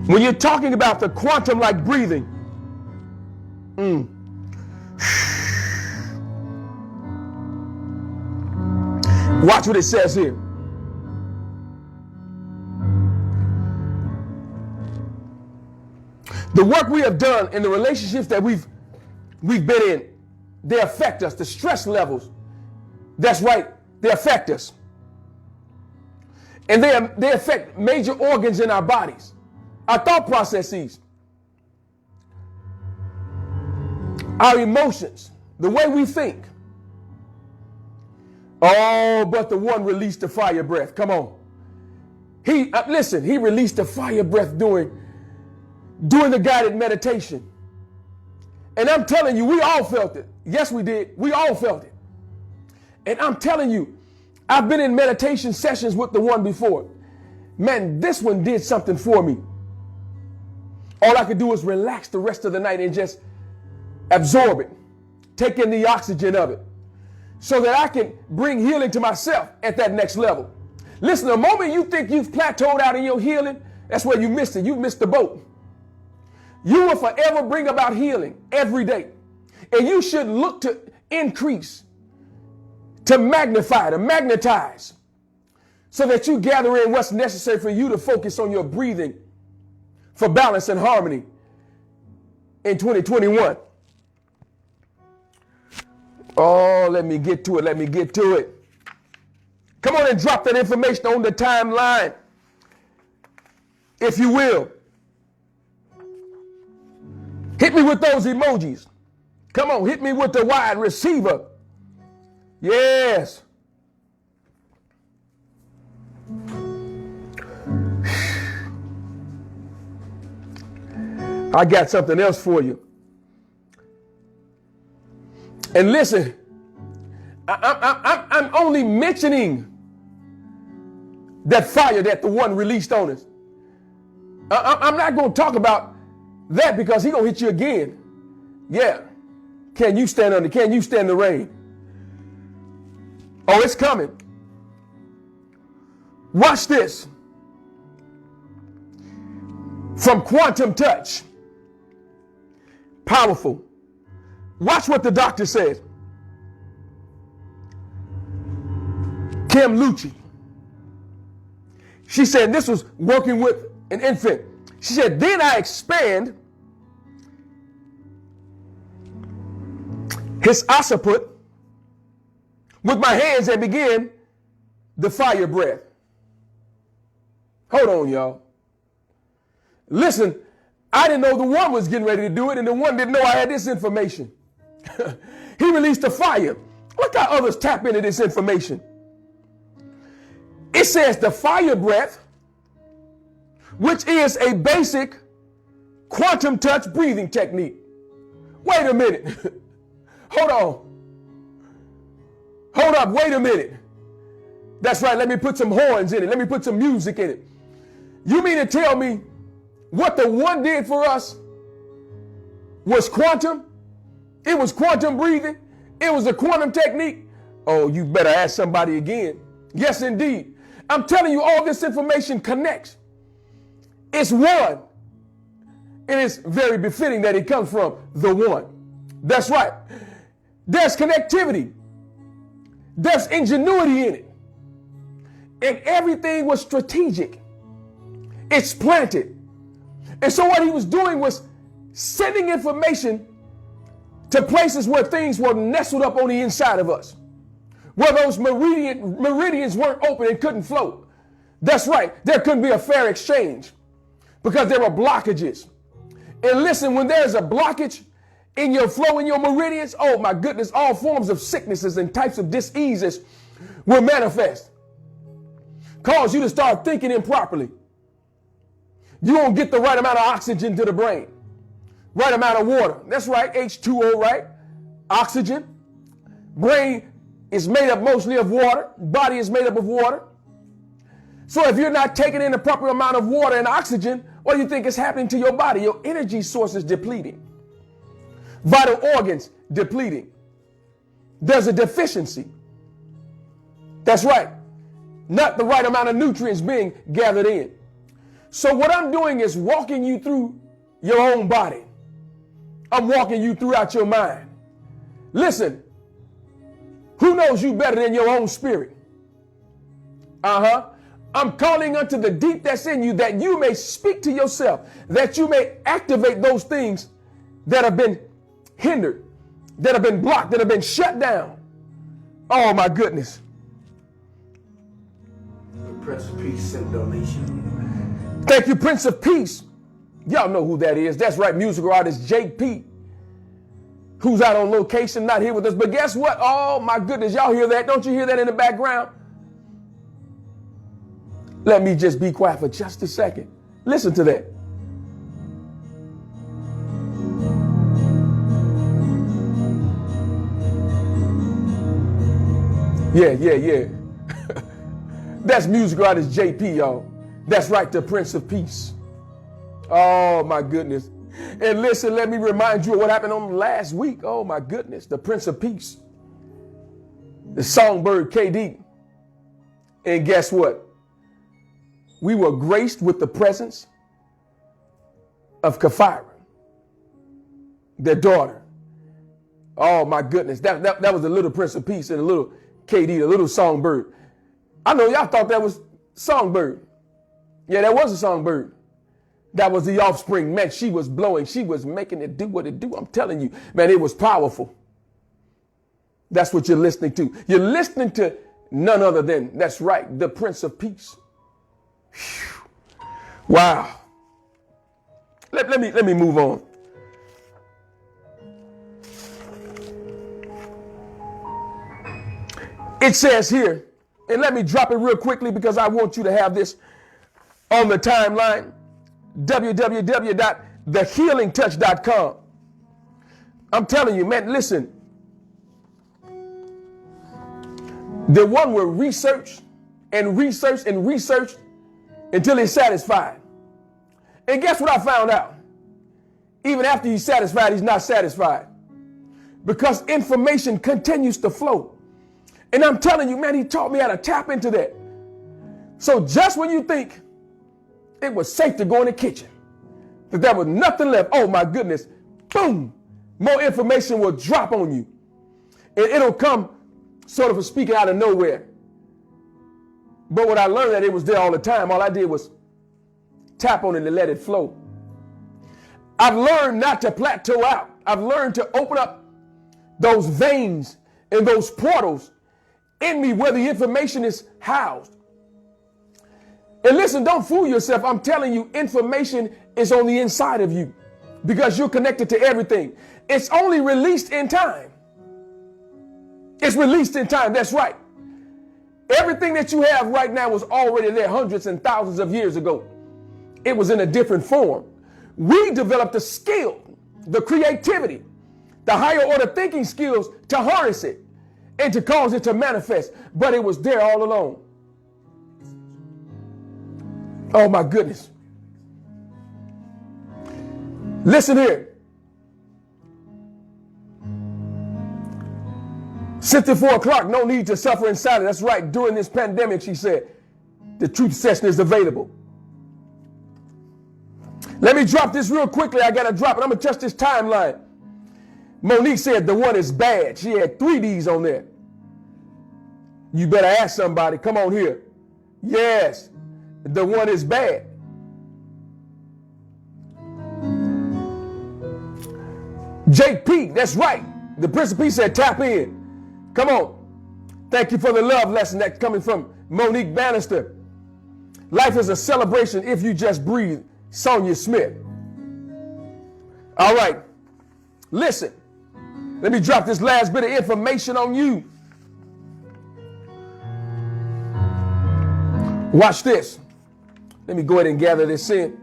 When you're talking about the quantum like breathing, watch what it says here. The work we have done in the relationships that we've been in, they affect us. The stress levels, that's right, they affect us. And they affect major organs in our bodies, our thought processes, our emotions, the way we think. Oh, but the one released the fire breath. Come on. He released a fire breath during the guided meditation. And I'm telling you, we all felt it. Yes, we did. We all felt it. And I'm telling you, I've been in meditation sessions with the one before. Man, this one did something for me. All I could do was relax the rest of the night and just absorb it, take in the oxygen of it, so that I can bring healing to myself at that next level. Listen, the moment you think you've plateaued out in your healing, that's where you missed it. You missed the boat. You will forever bring about healing every day. And you should look to increase, to magnify, to magnetize, so that you gather in what's necessary for you to focus on your breathing for balance and harmony in 2021. Oh, let me get to it. Let me get to it. Come on and drop that information on the timeline, if you will. Hit me with those emojis. Come on, hit me with the wide receiver. Yes. I got something else for you. And listen, I'm only mentioning that fire that the one released on us. I'm not going to talk about that because he's going to hit you again. Yeah. Can you stand the rain? Oh, it's coming. Watch this. From quantum touch. Powerful. Watch what the doctor says. Kim Lucci. She said this was working with an infant. She said, then I expand his occiput with my hands and begin the fire breath. Hold on, y'all. Listen, I didn't know the one was getting ready to do it, and the one didn't know I had this information. He released a fire. Look how others tap into this information. It says the fire breath, which is a basic quantum touch breathing technique. Wait a minute. Hold on. Hold up. Wait a minute. That's right. Let me put some horns in it. Let me put some music in it. You mean to tell me what the one did for us was quantum? It was quantum breathing. It was a quantum technique. Oh, you better ask somebody again. Yes, indeed. I'm telling you, all this information connects. It's one. It is very befitting that it comes from the one. That's right. There's connectivity. There's ingenuity in it. And everything was strategic. It's planted. And so what he was doing was sending information to places where things were nestled up on the inside of us, where those meridians weren't open and couldn't flow. That's right. There couldn't be a fair exchange because there were blockages. And listen, when there's a blockage in your flow, in your meridians, oh my goodness, all forms of sicknesses and types of diseases will manifest. Cause you to start thinking improperly. You won't get the right amount of oxygen to the brain. Right amount of water. That's right, H2O, right? Oxygen. Brain is made up mostly of water. Body is made up of water. So if you're not taking in the proper amount of water and oxygen, what do you think is happening to your body? Your energy source is depleting. Vital organs depleting. There's a deficiency. That's right. Not the right amount of nutrients being gathered in. So what I'm doing is walking you through your own body. I'm walking you throughout your mind. Listen, who knows you better than your own spirit? I'm calling unto the deep that's in you that you may speak to yourself, that you may activate those things that have been hindered, that have been blocked, that have been shut down. Oh my goodness. Prince of Peace, send donation. Thank you, Prince of Peace. Y'all know who that is. That's right, musical artist Jake P, who's out on location, not here with us. But guess what? Oh my goodness, y'all hear that? Don't you hear that in the background? Let me just be quiet for just a second. Listen to that. Yeah. That's musical artist JP, y'all. That's right, the Prince of Peace. Oh, my goodness. And listen, let me remind you of what happened on last week. Oh, my goodness. The Prince of Peace. The songbird KD. And guess what? We were graced with the presence of Kafira, their daughter. Oh, my goodness. That was the little Prince of Peace and the little KD, the little songbird. I know y'all thought that was songbird. Yeah, that was a songbird. That was the offspring. Man, she was blowing. She was making it do what it do. I'm telling you, man, it was powerful. That's what you're listening to. You're listening to none other than, that's right, the Prince of Peace. Whew. Wow. Let me move on. It says here, and let me drop it real quickly because I want you to have this on the timeline. www.thehealingtouch.com. I'm telling you, man, listen. The one will research and research and research until he's satisfied. And guess what I found out? Even after he's satisfied, he's not satisfied. Because information continues to flow. And I'm telling you, man, he taught me how to tap into that. So just when you think it was safe to go in the kitchen, that there was nothing left, oh my goodness, boom, more information will drop on you. And it'll come sort of speaking out of nowhere. But when I learned that it was there all the time, all I did was tap on it and let it flow. I've learned not to plateau out. I've learned to open up those veins and those portals in me where the information is housed. And listen, don't fool yourself. I'm telling you, information is on the inside of you because you're connected to everything. It's only released in time. It's released in time. That's right. Everything that you have right now was already there hundreds and thousands of years ago. It was in a different form. We developed the skill, the creativity, the higher order thinking skills to harness it and to cause it to manifest. But it was there all along. Oh my goodness. Listen here. Since at 4 o'clock, no need to suffer in silence. That's right. During this pandemic, she said, the truth session is available. Let me drop this real quickly. I got to drop it. I'm going to touch this timeline. Monique said the one is bad. She had 3 D's on there. You better ask somebody. Come on here. Yes, the one is bad. JP, that's right. The Prince of Peace said tap in. Come on. Thank you for the love lesson that's coming from Monique Bannister. Life is a celebration if you just breathe. Sonia Smith. All right. Listen. Let me drop this last bit of information on you. Watch this. Let me go ahead and gather this in.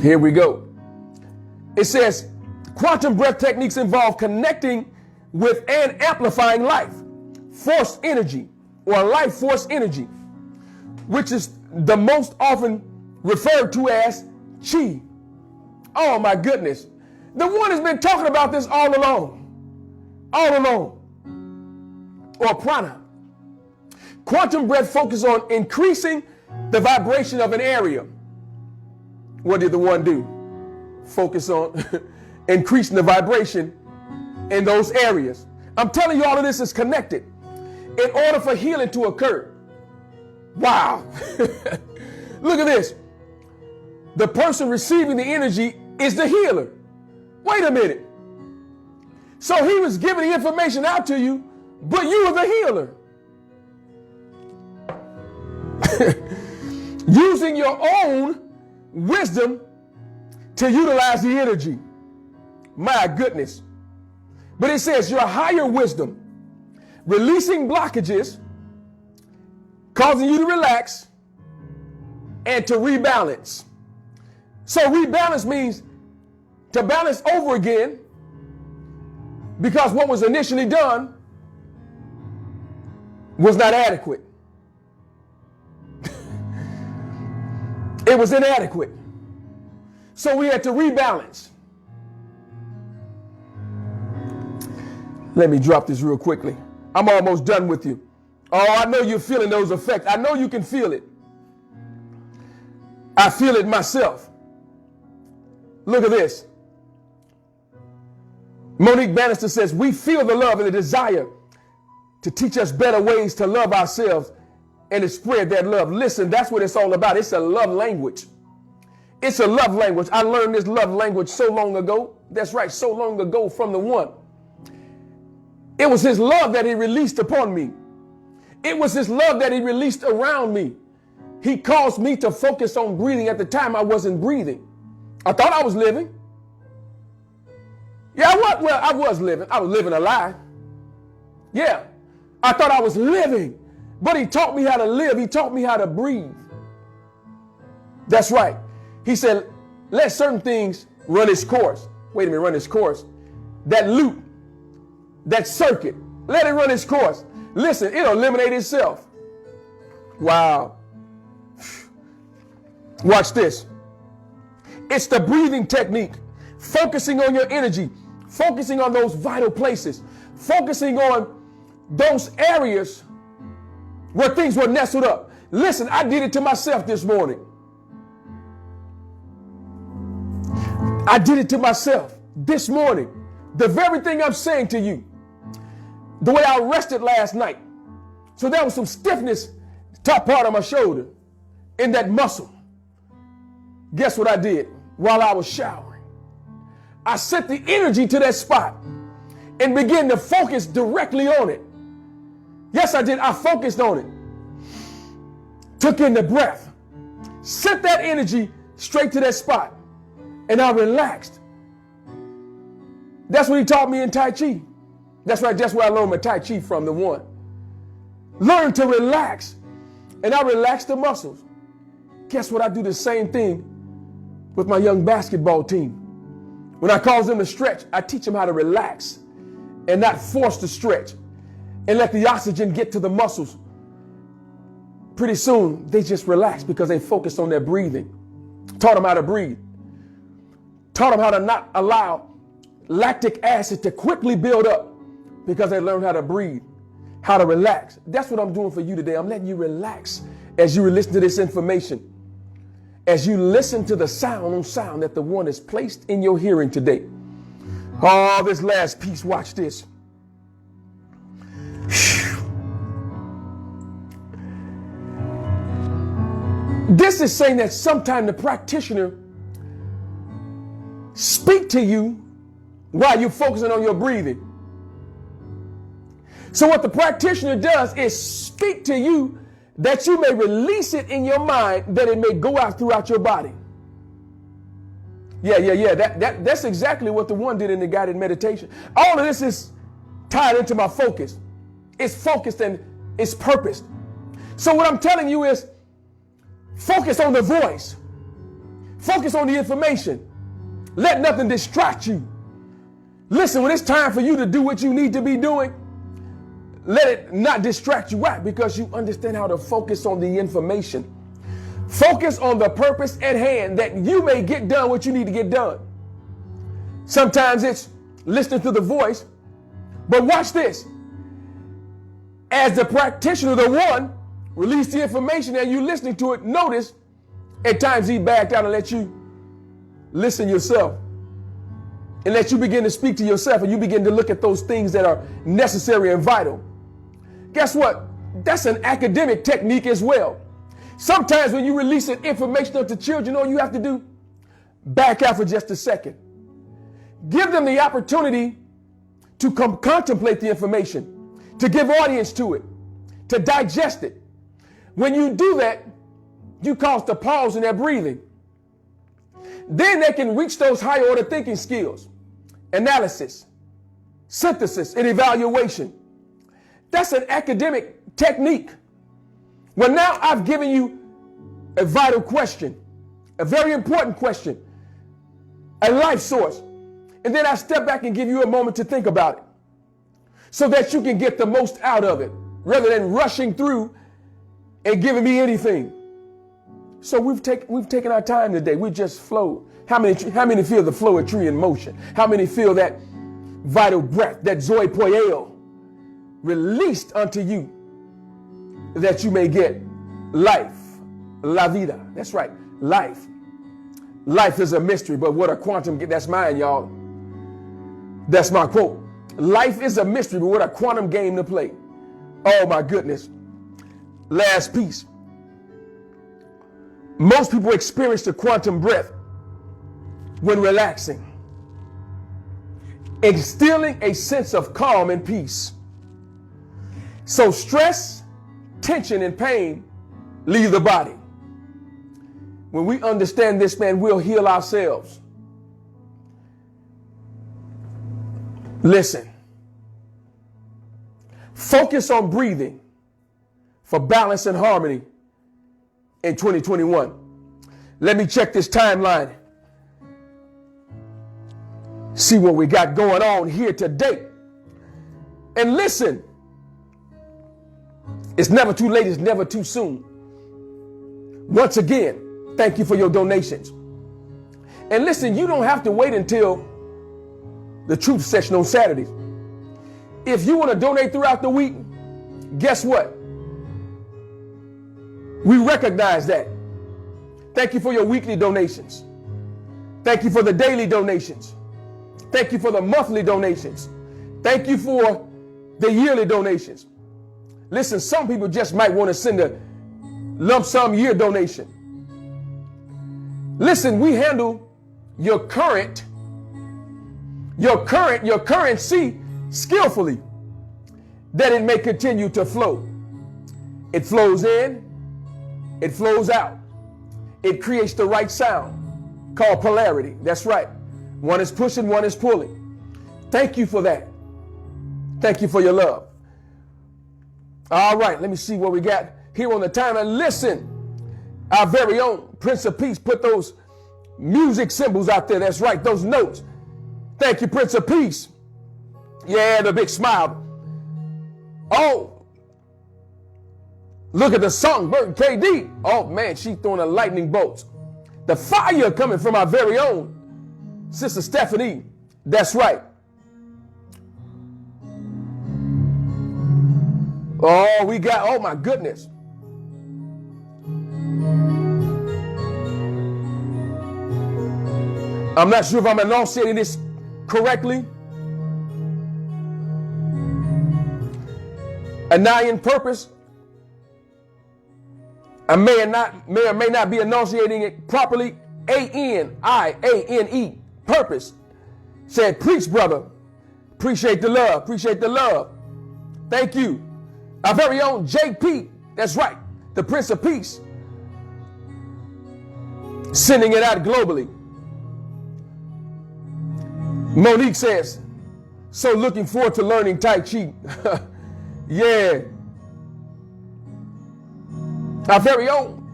Here we go. It says, quantum breath techniques involve connecting with and amplifying life force energy or life force energy, which is the most often referred to as chi. Oh my goodness. The one has been talking about this all along. Or prana. Quantum breath focuses on increasing the vibration of an area. What did the one do? Focus on increasing the vibration in those areas. I'm telling you, all of this is connected in order for healing to occur. Wow. Look at this. The person receiving the energy is the healer. Wait a minute. So he was giving the information out to you, but you were the healer. Using your own wisdom to utilize the energy. My goodness. But it says your higher wisdom, releasing blockages, causing you to relax and to rebalance. So rebalance means to balance over again, because what was initially done was not adequate. It was inadequate. So we had to rebalance. Let me drop this real quickly. I'm almost done with you. Oh, I know you're feeling those effects. I know you can feel it. I feel it myself. Look at this. Monique Bannister says, we feel the love and the desire to teach us better ways to love ourselves and to spread that love. Listen, that's what it's all about. It's a love language. It's a love language. I learned this love language so long ago. That's right, so long ago from the one. It was his love that he released upon me. It was his love that he released around me. He caused me to focus on breathing. At the time, I wasn't breathing. I thought I was living. Yeah, I was living. I was living a lie. Yeah, I thought I was living. But he taught me how to live. He taught me how to breathe. That's right. He said, let certain things run its course. Wait a minute, run its course. That loop, that circuit, let it run its course. Listen, it'll eliminate itself. Wow. Watch this. It's the breathing technique, focusing on your energy, focusing on those vital places, focusing on those areas where things were nestled up. Listen, I did it to myself this morning. I did it to myself this morning. The very thing I'm saying to you, the way I rested last night. So there was some stiffness, top part of my shoulder, in that muscle. Guess what I did while I was showering? I sent the energy to that spot and began to focus directly on it. Yes, I did. I focused on it. Took in the breath. Sent that energy straight to that spot. And I relaxed. That's what he taught me in Tai Chi. That's right. That's where I learned my Tai Chi from, the one. Learn to relax. And I relaxed the muscles. Guess what? I do the same thing with my young basketball team. When I cause them to stretch, I teach them how to relax and not force the stretch and let the oxygen get to the muscles. Pretty soon, they just relax because they focused on their breathing. Taught them how to breathe. Taught them how to not allow lactic acid to quickly build up because they learned how to breathe, how to relax. That's what I'm doing for you today. I'm letting you relax as you listen to this information, as you listen to the sound on sound that the one has placed in your hearing today. Oh, this last piece, watch this. This is saying that sometimes the practitioner speak to you while you're focusing on your breathing. So what the practitioner does is speak to you that you may release it in your mind, that it may go out throughout your body. Yeah. That's exactly what the one did in the guided meditation. All of this is tied into my focus. It's focused and it's purposed. So what I'm telling you is focus on the voice. Focus on the information. Let nothing distract you. Listen, when it's time for you to do what you need to be doing, let it not distract you. Why? Because you understand how to focus on the information. Focus on the purpose at hand that you may get done what you need to get done. Sometimes it's listening to the voice, but watch this. As the practitioner, the one, release the information and you listening to it, notice at times he backed out and let you listen yourself and let you begin to speak to yourself and you begin to look at those things that are necessary and vital. Guess what? That's an academic technique as well. Sometimes when you release information to children, all you have to do, back out for just a second. Give them the opportunity to contemplate the information, to give audience to it, to digest it. When you do that, you cause the pause in their breathing. Then they can reach those higher order thinking skills. analysis, synthesis, and evaluation. That's an academic technique. Well, now I've given you a vital question, a very important question, a life source. And then I step back and give you a moment to think about it so that you can get the most out of it rather than rushing through and giving me anything. So we've taken our time today. We just flowed. How many feel the floetry in motion? How many feel that vital breath, that zoe poieo released unto you that you may get life, la vida. That's right, life. Life is a mystery, but what a quantum, that's mine, y'all. That's my quote. Life is a mystery, but what a quantum game to play. Oh my goodness. Last piece. Most people experience the quantum breath when relaxing, instilling a sense of calm and peace. So stress, tension, and pain leave the body. When we understand this, man, we'll heal ourselves. Listen. Focus on breathing for balance and harmony in 2021. Let me check this timeline. See what we got going on here today. And listen, it's never too late, it's never too soon. Once again, thank you for your donations. And listen, you don't have to wait until the truth session on Saturdays. If you want to donate throughout the week, guess what? We recognize that. Thank you for your weekly donations. Thank you for the daily donations. Thank you for the monthly donations. Thank you for the yearly donations. Listen, some people just might want to send a lump sum year donation. Listen, we handle your currency skillfully, that it may continue to flow. It flows in, it flows out. It creates the right sound called polarity. That's right. One is pushing, one is pulling. Thank you for that. Thank you for your love. All right, let me see what we got here on the timeline. Listen, our very own Prince of Peace put those music symbols out there. That's right, those notes. Thank you, Prince of Peace. Yeah, the big smile. Oh, look at the songbird KD. Oh man, she's throwing a lightning bolt. The fire coming from our very own Sister Stephanie. That's right. Oh, we got, oh my goodness. I'm not sure if I'm enunciating this correctly. Annian purpose. I may or may not be enunciating it properly. ANIANE, purpose. Said, preach, brother. Appreciate the love. Appreciate the love. Thank you. Our very own JP. That's right. The Prince of Peace. Sending it out globally. Monique says, so looking forward to learning Tai Chi. Yeah. Our very own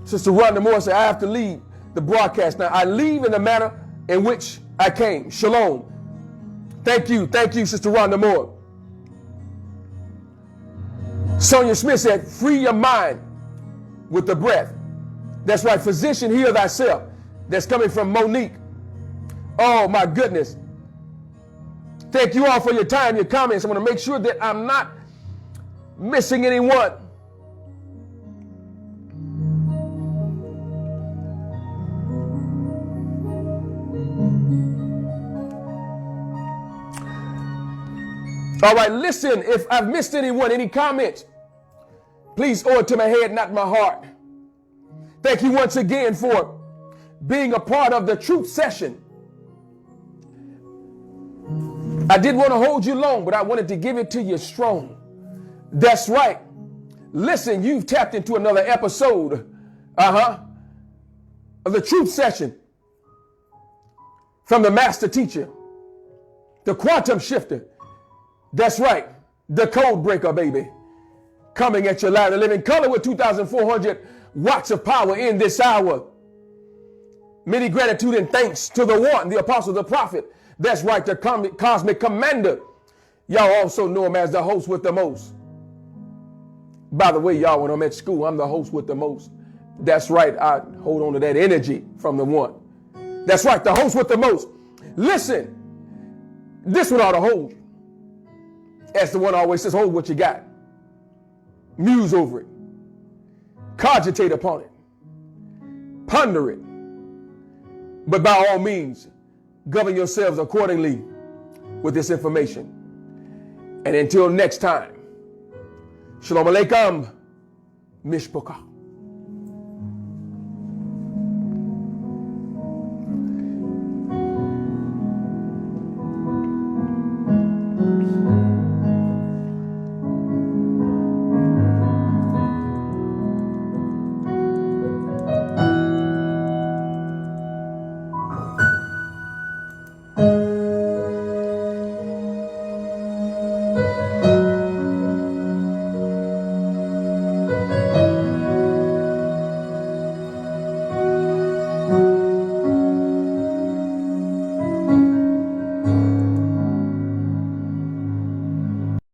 Sister Rhonda Moore said, I have to leave the broadcast now. I leave in the manner in which I came. Shalom. Thank you, Sister Rhonda Moore. Sonia Smith said, free your mind with the breath. That's right, physician, heal thyself. That's coming from Monique. Oh my goodness. Thank you all for your time, your comments. I want to make sure that I'm not missing anyone. All right, listen, if I've missed anyone, any comments, please owe it to my head, not my heart. Thank you once again for being a part of the truth session. I didn't want to hold you long, but I wanted to give it to you strong. That's right. Listen, you've tapped into another episode of the truth session. from the master teacher, the quantum shifter. That's right, the code breaker, baby. Coming at your light of living color with 2,400 watts of power in this hour. Many gratitude and thanks to the one, the apostle, the prophet. That's right, the cosmic commander. Y'all also know him as the host with the most. By the way, y'all, when I'm at school, I'm the host with the most. That's right, I hold on to that energy from the one. That's right, the host with the most. Listen, this one ought to hold. As the one always says, hold what you got. Muse over it. Cogitate upon it. Ponder it. But by all means, govern yourselves accordingly with this information. And until next time, Shalom Aleichem, Mishpokah.